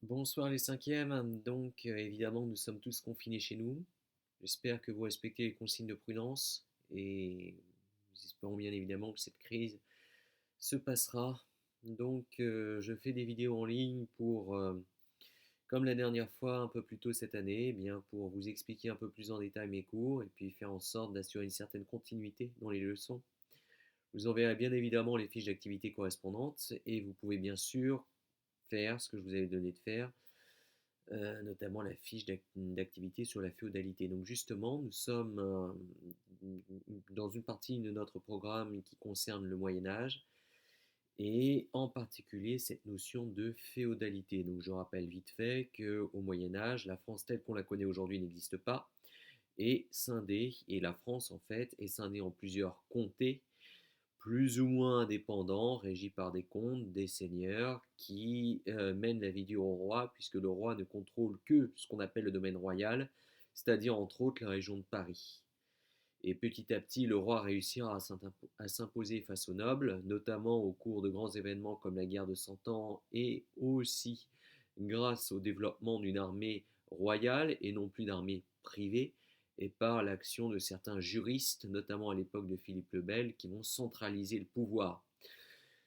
Bonsoir les cinquièmes. Donc évidemment nous sommes tous confinés chez nous. J'espère que vous respectez les consignes de prudence et nous espérons bien évidemment que cette crise se passera. Donc je fais des vidéos en ligne pour, comme la dernière fois, un peu plus tôt cette année, bien pour vous expliquer un peu plus en détail mes cours et puis faire en sorte d'assurer une certaine continuité dans les leçons. Vous enverrez bien évidemment les fiches d'activité correspondantes et vous pouvez bien sûr faire ce que je vous avais donné de faire, notamment la fiche d'activité sur la féodalité. Donc justement, nous sommes dans une partie de notre programme qui concerne le Moyen Âge et en particulier cette notion de féodalité. Donc je rappelle vite fait qu'au Moyen Âge, la France telle qu'on la connaît aujourd'hui n'existe pas, est scindée, et la France en fait est scindée en plusieurs comtés plus ou moins indépendants, régis par des comtes, des seigneurs, qui mènent la vie du roi, puisque le roi ne contrôle que ce qu'on appelle le domaine royal, c'est-à-dire entre autres la région de Paris. Et petit à petit, le roi réussira à s'imposer face aux nobles, notamment au cours de grands événements comme la guerre de Cent Ans, et aussi grâce au développement d'une armée royale et non plus d'armée privée, et par l'action de certains juristes, notamment à l'époque de Philippe le Bel, qui vont centraliser le pouvoir.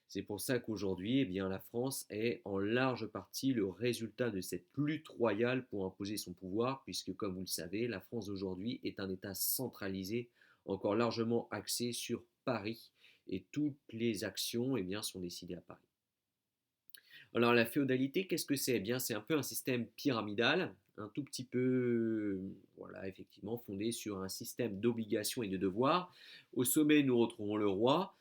C'est pour ça qu'aujourd'hui, eh bien, la France est en large partie le résultat de cette lutte royale pour imposer son pouvoir, puisque, comme vous le savez, la France d'aujourd'hui est un État centralisé, encore largement axé sur Paris, et toutes les actions, eh bien, sont décidées à Paris. Alors, la féodalité, qu'est-ce que c'est? Eh bien, c'est un peu un système pyramidal, un tout petit peu, voilà, effectivement, fondé sur un système d'obligations et de devoirs. Au sommet, nous retrouvons le roi.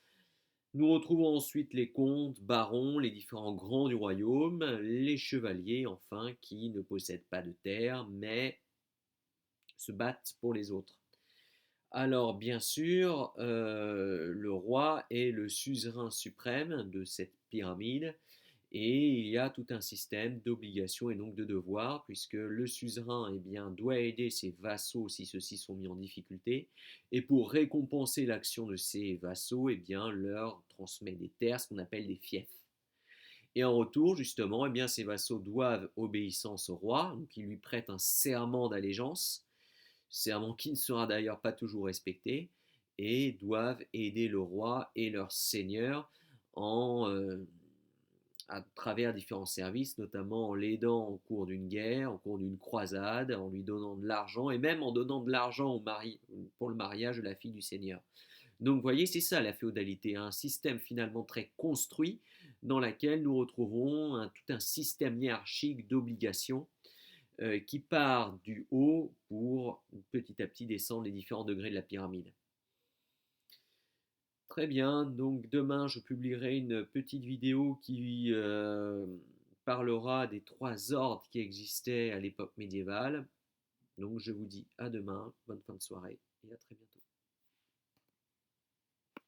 Nous retrouvons ensuite les comtes, barons, les différents grands du royaume, les chevaliers enfin, qui ne possèdent pas de terre, mais se battent pour les autres. Alors bien sûr, le roi est le suzerain suprême de cette pyramide, et il y a tout un système d'obligations et donc de devoirs, puisque le suzerain, eh bien, doit aider ses vassaux si ceux-ci sont mis en difficulté, et pour récompenser l'action de ses vassaux, eh bien, leur transmet des terres, ce qu'on appelle des fiefs. Et en retour, justement, eh bien, ses vassaux doivent obéissance au roi, donc ils lui prêtent un serment d'allégeance, serment qui ne sera d'ailleurs pas toujours respecté, et doivent aider le roi et leur seigneur en, à travers différents services, notamment en l'aidant au cours d'une guerre, au cours d'une croisade, en lui donnant de l'argent et même en donnant de l'argent au mari, pour le mariage de la fille du seigneur. Donc vous voyez, c'est ça la féodalité, un système finalement très construit dans lequel nous retrouvons tout un système hiérarchique d'obligations qui part du haut pour petit à petit descendre les différents degrés de la pyramide. Très bien, donc demain je publierai une petite vidéo qui parlera des trois ordres qui existaient à l'époque médiévale. Donc je vous dis à demain, bonne fin de soirée et à très bientôt.